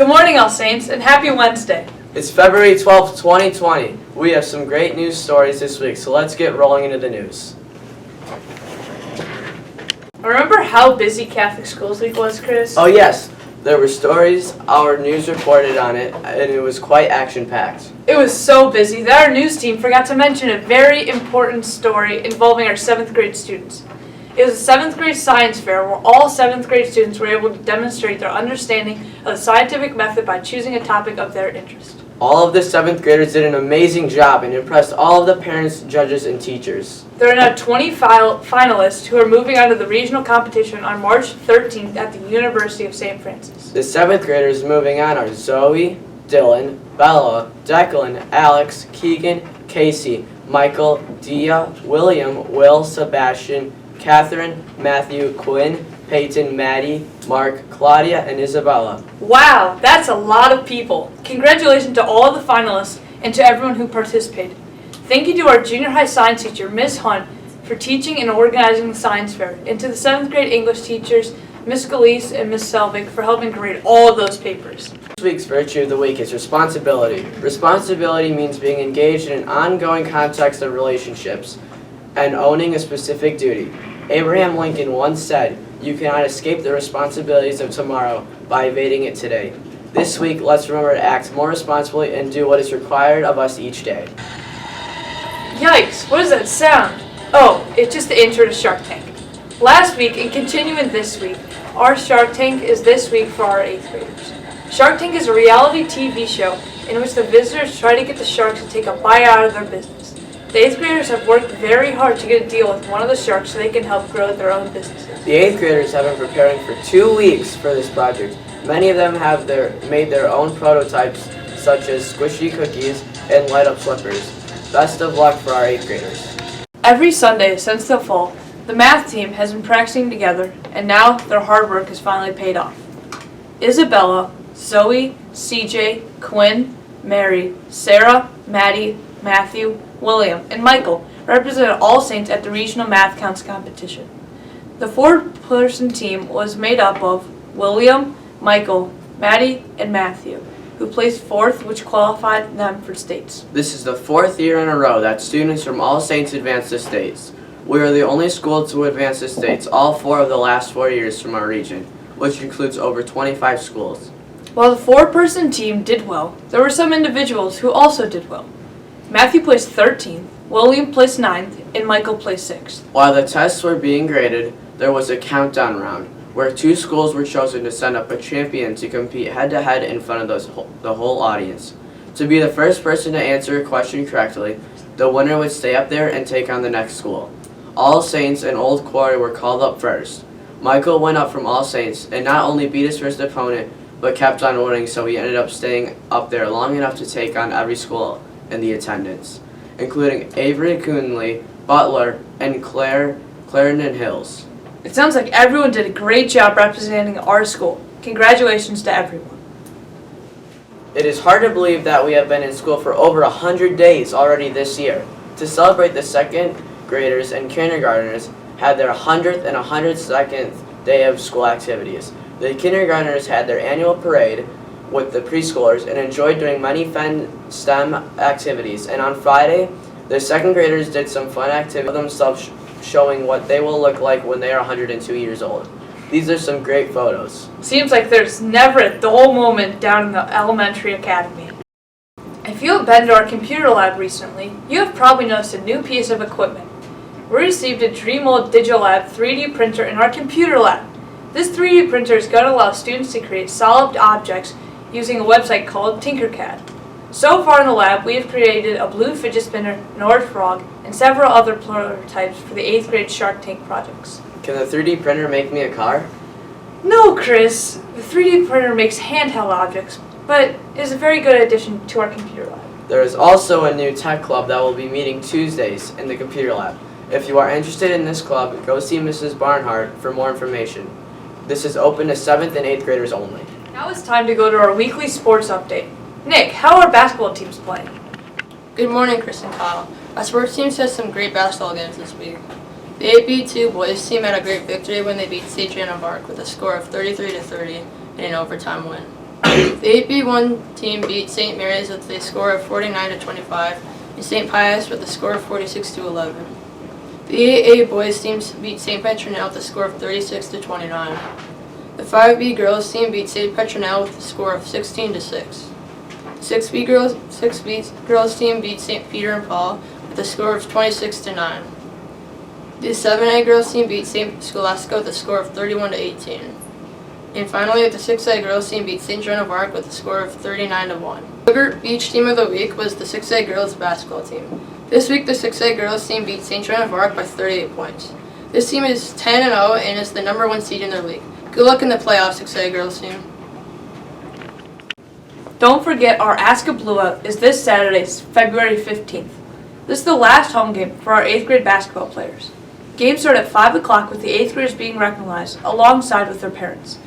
Good morning, All Saints, and happy Wednesday. It's February 12th, 2020. We have some great news stories this week, so let's get rolling into the news. Remember how busy Catholic Schools Week was, Chris? Oh yes, there were stories, our news reported on it, and it was quite action-packed. It was so busy that our news team forgot to mention a very important story involving our 7th grade students. It was a 7th grade science fair where all 7th grade students were able to demonstrate their understanding of the scientific method by choosing a topic of their interest. All of the 7th graders did an amazing job and impressed all of the parents, judges, and teachers. There are now 20 finalists who are moving on to the regional competition on March 13th at the University of St. Francis. The 7th graders moving on are Zoe, Dylan, Bella, Declan, Alex, Keegan, Casey, Michael, Dia, William, Will, Sebastian, Catherine, Matthew, Quinn, Peyton, Maddie, Mark, Claudia, and Isabella. Wow, that's a lot of people. Congratulations to all of the finalists and to everyone who participated. Thank you to our junior high science teacher, Miss Hunt, for teaching and organizing the science fair, and to the 7th grade English teachers, Miss Galise and Miss Selvig, for helping grade all of those papers. This week's Virtue of the Week is responsibility. Responsibility means being engaged in an ongoing context of relationships and owning a specific duty. Abraham Lincoln once said, "You cannot escape the responsibilities of tomorrow by evading it today." This week, let's remember to act more responsibly and do what is required of us each day. Yikes, what does that sound? Oh, it's just the intro to Shark Tank. Last week, and continuing this week, our Shark Tank is this week for our 8th graders. Shark Tank is a reality TV show in which the visitors try to get the sharks to take a bite out of their business. The 8th graders have worked very hard to get a deal with one of the sharks so they can help grow their own businesses. The 8th graders have been preparing for 2 weeks for this project. Many of them have made their own prototypes, such as squishy cookies and light-up slippers. Best of luck for our 8th graders. Every Sunday since the fall, the math team has been practicing together, and now their hard work has finally paid off. Isabella, Zoe, CJ, Quinn, Mary, Sarah, Maddie, Matthew, William, and Michael represented All Saints at the regional math counts competition. The 4-person team was made up of William, Michael, Maddie, and Matthew, who placed 4th, which qualified them for states. This is the 4th year in a row that students from All Saints advance to states. We are the only school to advance to states all 4 of the last 4 years from our region, which includes over 25 schools. While the 4-person team did well, there were some individuals who also did well. Matthew placed 13th, William placed 9th, and Michael placed 6th. While the tests were being graded, there was a countdown round, where 2 schools were chosen to send up a champion to compete head-to-head in front of the whole audience. To be the first person to answer a question correctly, the winner would stay up there and take on the next school. All Saints and Old Quarry were called up first. Michael went up from All Saints and not only beat his first opponent, but kept on winning, so he ended up staying up there long enough to take on every school in the attendance, including Avery Coonley, Butler, and Clarendon Hills. It sounds like everyone did a great job representing our school. Congratulations to everyone. It is hard to believe that we have been in school for over 100 days already this year. To celebrate, the 2nd graders and kindergartners had their 100th and 102nd day of school activities. The kindergartners had their annual parade with the preschoolers and enjoyed doing many fun STEM activities. And on Friday, the 2nd graders did some fun activities of themselves, showing what they will look like when they are 102 years old. These are some great photos. Seems like there's never a dull moment down in the elementary academy. If you have been to our computer lab recently, you have probably noticed a new piece of equipment. We received a DreamMold Digital Lab 3D printer in our computer lab. This 3D printer is going to allow students to create solid objects using a website called Tinkercad. So far in the lab, we have created a blue fidget spinner, an orange frog, and several other prototypes for the 8th grade Shark Tank projects. Can the 3D printer make me a car? No, Chris. The 3D printer makes handheld objects, but is a very good addition to our computer lab. There is also a new tech club that will be meeting Tuesdays in the computer lab. If you are interested in this club, go see Mrs. Barnhart for more information. This is open to 7th and 8th graders only. Now it's time to go to our weekly sports update. Nick, how are basketball teams playing? Good morning, Chris and Kyle. Our sports team had some great basketball games this week. The 8B2 boys team had a great victory when they beat St. Joan of Arc with a score of 33-30 in an overtime win. The 8B1 team beat St. Mary's with a score of 49-25, and St. Pius with a score of 46-11. The 8A boys team beat St. Petronile with a score of 36-29. The 5B girls team beat St. Petronile with a score of 16-6. The 6B girls team beat St. Peter and Paul with a score of 26-9. The 7A girls team beat St. Scholastica with a score of 31-18. And finally, the 6A girls team beat St. Joan of Arc with a score of 39-1. Sugar Beach Team of the Week was the 6A girls basketball team. This week, the 6A girls team beat St. Joan of Arc by 38 points. This team is 10-0 and is the #1 seed in their league. Good luck in the playoffs, 6A girls team. Don't forget our ASCA Blue Out is this Saturday, February 15th. This is the last home game for our 8th grade basketball players. Games start at 5 o'clock with the 8th graders being recognized alongside with their parents.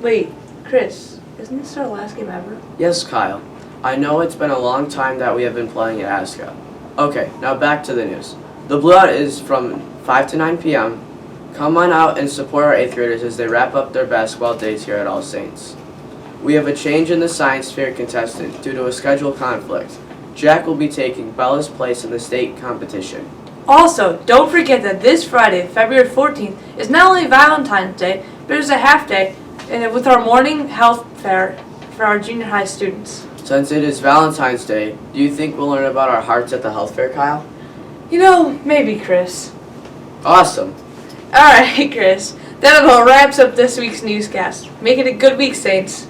Wait, Chris, isn't this our last game ever? Yes, Kyle. I know it's been a long time that we have been playing at ASCA. Okay, now back to the news. The Blue Out is from 5 to 9 p.m. Come on out and support our 8th graders as they wrap up their basketball days here at All Saints. We have a change in the science fair contestant due to a schedule conflict. Jack will be taking Bella's place in the state competition. Also, don't forget that this Friday, February 14th, is not only Valentine's Day, but it's a half day with our morning health fair for our junior high students. Since it is Valentine's Day, do you think we'll learn about our hearts at the health fair, Kyle? You know, maybe, Chris. Awesome. Alright, Chris. That about wraps up this week's newscast. Make it a good week, Saints.